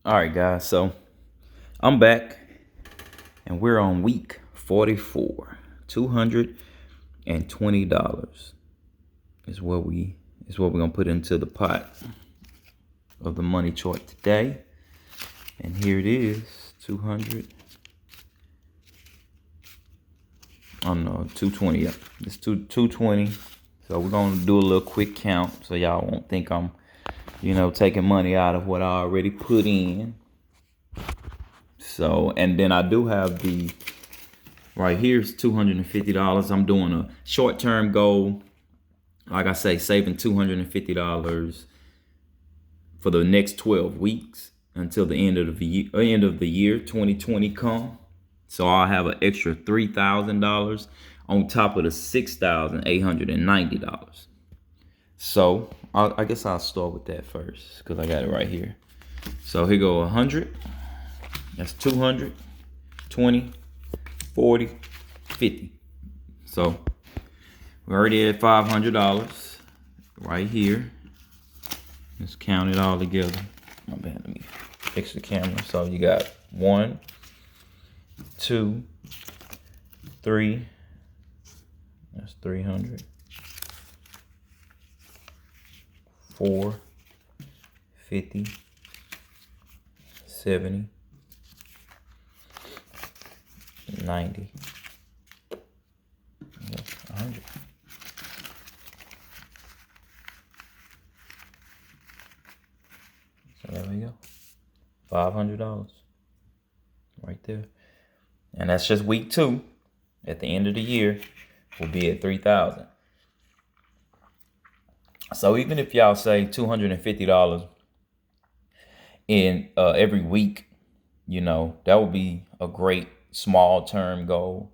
All right, guys. So I'm back, and we're on week 44. $220 is what we're gonna put into the pot of the money chart today. And here it is, 200. Oh no, 220. Yeah, it's 220. So we're gonna do a little quick count, so y'all won't think I'm, taking money out of what I already put in. So, and then I do have the right here's $250. I'm doing a short-term goal. Like I say, saving $250 for the next 12 weeks until the end of the year 2020 come. So I'll have an extra $3,000 on top of the $6,890. So I guess I'll start with that first because I got it right here. So here go 100. That's 200, 20, 40, 50. So we're already at $500 right here. Let's count it all together. My bad, let me fix the camera. So you got 1, 2, 3. That's 300. 4, 50, 70, 90, 100. So there we go. $500 right there. And that's just week 2. At the end of the year, we'll be at 3,000. So even if y'all say $250 in every week, that would be a great small term goal.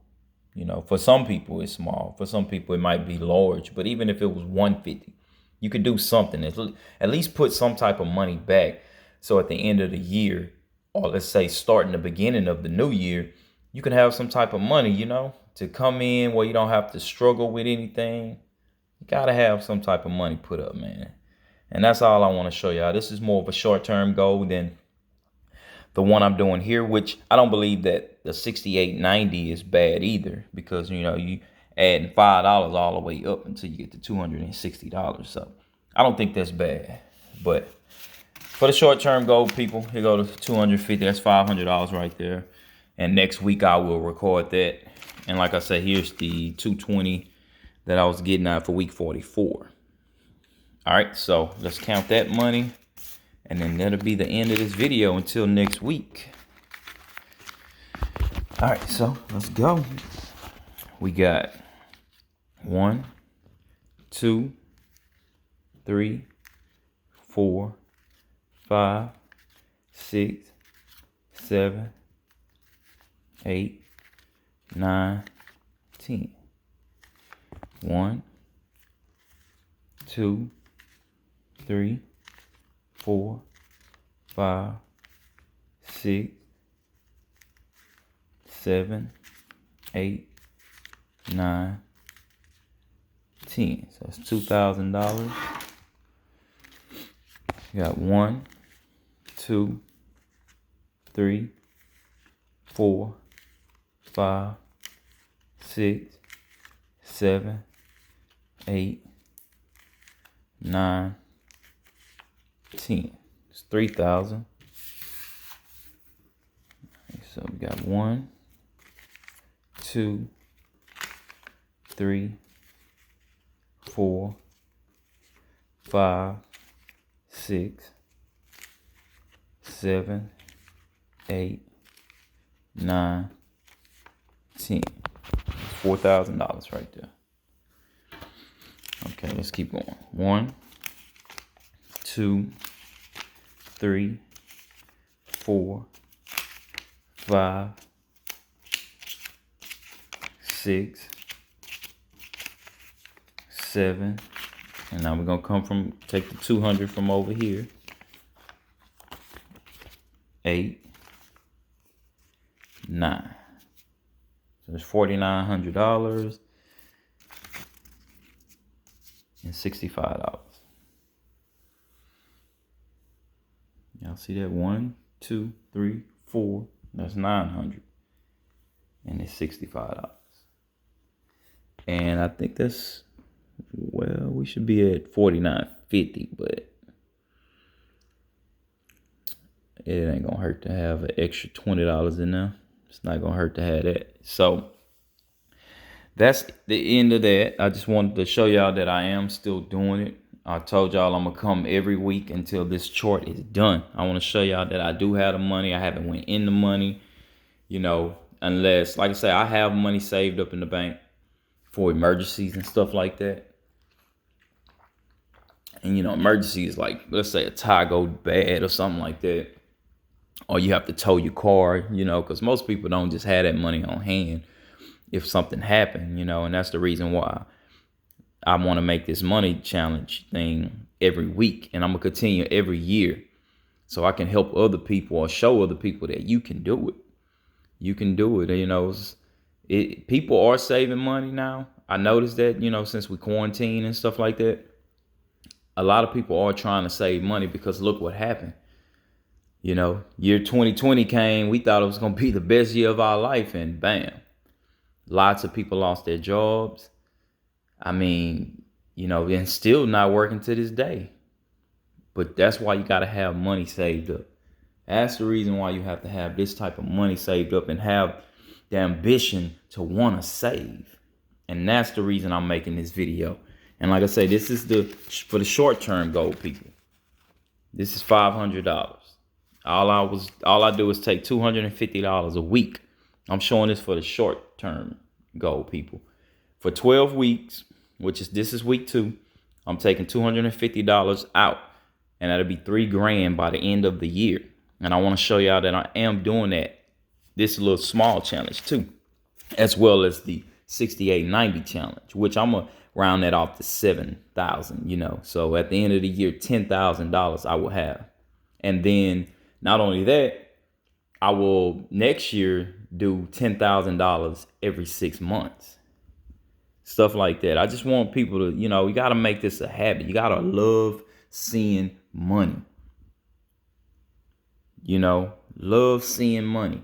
For some people it's small. For some people it might be large. But even if it was 150, you could do something. At least put some type of money back. So at the end of the year, or let's say starting the beginning of the new year, you can have some type of money, to come in where you don't have to struggle with anything. You gotta have some type of money put up, man. And that's all I want to show y'all. This is more of a short-term goal than the one I'm doing here, which I don't believe that the 68.90 is bad either, because you adding $5 all the way up until you get to $260. So I don't think that's bad. But for the short-term goal, people, here go to 250. That's $500 right there. And next week I will record that. And like I said, here's the 220 that I was getting out for week 44. All right, so let's count that money. And then that'll be the end of this video until next week. All right, so let's go. We got 1, 2, 3, 4, 5, 6, 7, 8, 9, 10. 1, 2, 3, 4, 5, 6, 7, 8, 9, 10. So that's $2,000. You got 1, 2, 3, 4, 5, 6, 7, 8, 9, 10. It's 3,000. So we got 1, 2, 3, 4, 5, 6, 7, 8, 9, 10. $4,000 right there. Okay, let's keep going. 1, 2, 3, 4, 5, 6, 7, and now we're gonna take the 200 from over here. 8, 9. So it's $4,900 and $65. Y'all see that? 1, 2, 3, 4. That's 900. And it's $65. And I think that's, well, we should be at 49.50, but it ain't gonna hurt to have an extra $20 in there. It's not gonna hurt to have that. So that's the end of that. I just wanted to show y'all that I am still doing it. I told y'all I'm gonna come every week until this chart is done. I want to show y'all that I do have the money. I haven't went in the money, unless, like I say, I have money saved up in the bank for emergencies and stuff like that. And emergencies like, let's say a tire go bad or something like that, or you have to tow your car, because most people don't just have that money on hand if something happened, and that's the reason why I want to make this money challenge thing every week, and I'm gonna continue every year so I can help other people or show other people that you can do it. You can do it. People are saving money now. I noticed that, since we quarantine and stuff like that, a lot of people are trying to save money because look what happened. Year 2020 came, we thought it was gonna be the best year of our life, and bam, lots of people lost their jobs. I mean, and still not working to this day. But that's why you got to have money saved up. That's the reason why you have to have this type of money saved up and have the ambition to want to save. And that's the reason I'm making this video. And like I say, this is for the short-term goal, people. This is $500. All I do is take $250 a week. I'm showing this for the short-term goal, people. For 12 weeks, this is week 2, I'm taking $250 out, and that'll be $3,000 by the end of the year. And I want to show y'all that I am doing this little small challenge too, as well as the 6890 challenge, which I'm gonna round that off to 7,000. So at the end of the year, $10,000 I will have, and then not only that, I will next year do $10,000 every 6 months. Stuff like that. I just want people to, you got to make this a habit. You got to love seeing money. Love seeing money.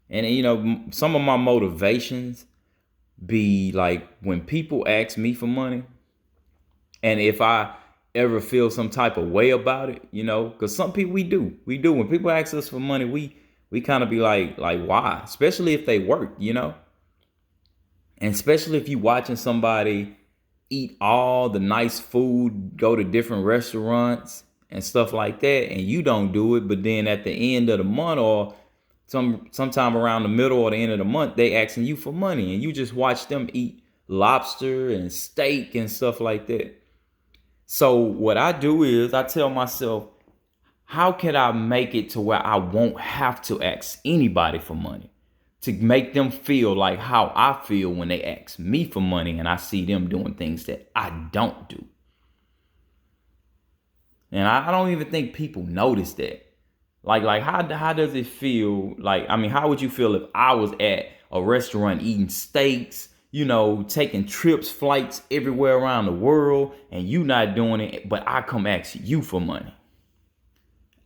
And, some of my motivations be like when people ask me for money, and if I ever feel some type of way about it, because some people we do. When people ask us for money, we kind of be like why? Especially if they work, And especially if you watching somebody eat all the nice food, go to different restaurants and stuff like that, and you don't do it, but then at the end of the month or sometime around the middle or the end of the month, they asking you for money, and you just watch them eat lobster and steak and stuff like that. So what I do is I tell myself, how can I make it to where I won't have to ask anybody for money? To make them feel like how I feel when they ask me for money and I see them doing things that I don't do. And I don't even think people notice that. Like how does it feel? How would you feel if I was at a restaurant eating steaks, taking trips, flights everywhere around the world, and you not doing it, but I come ask you for money?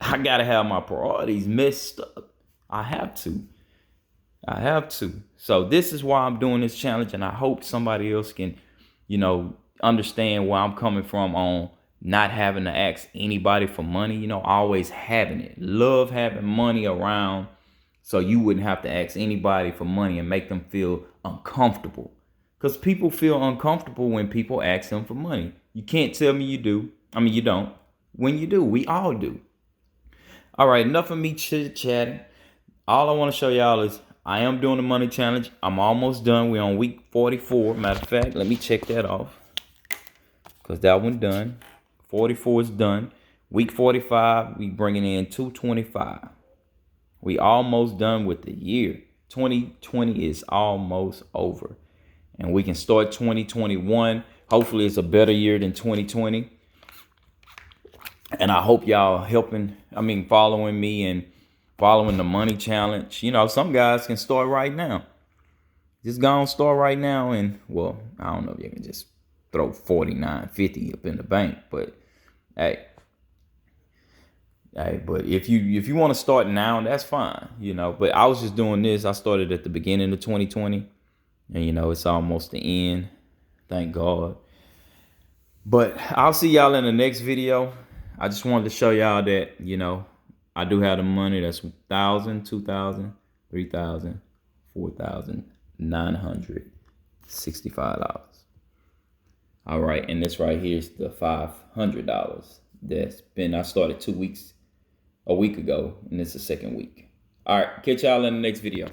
I gotta have my priorities messed up. I have to. So this is why I'm doing this challenge, and I hope somebody else can, understand where I'm coming from on not having to ask anybody for money, always having it. Love having money around so you wouldn't have to ask anybody for money and make them feel uncomfortable. Because people feel uncomfortable when people ask them for money. You can't tell me you do. You don't. When you do, we all do. All right, enough of me chit-chatting. All I want to show y'all is I am doing the money challenge. I'm almost done. We're on week 44. Matter of fact, let me check that off, because that one done. 44 is done. Week 45, we bringing in 225. We almost done with the year. 2020 is almost over. And we can start 2021. Hopefully it's a better year than 2020. And I hope y'all following me and following the money challenge. Some guys can start right now. Just go and start right now. And, well, I don't know if you can just throw $49.50 up in the bank. But, hey, Hey, but if you want to start now, that's fine, you know. But I was just doing this. I started at the beginning of 2020, and you know it's almost the end. Thank God. But I'll see y'all in the next video. I just wanted to show y'all that, you know, I do have the money. That's 1,000, 2,000, 3,000, 4,965 dollars. All right, and this right here is the $500 that's been. I started a week ago, and it's the second week. All right, catch y'all in the next video.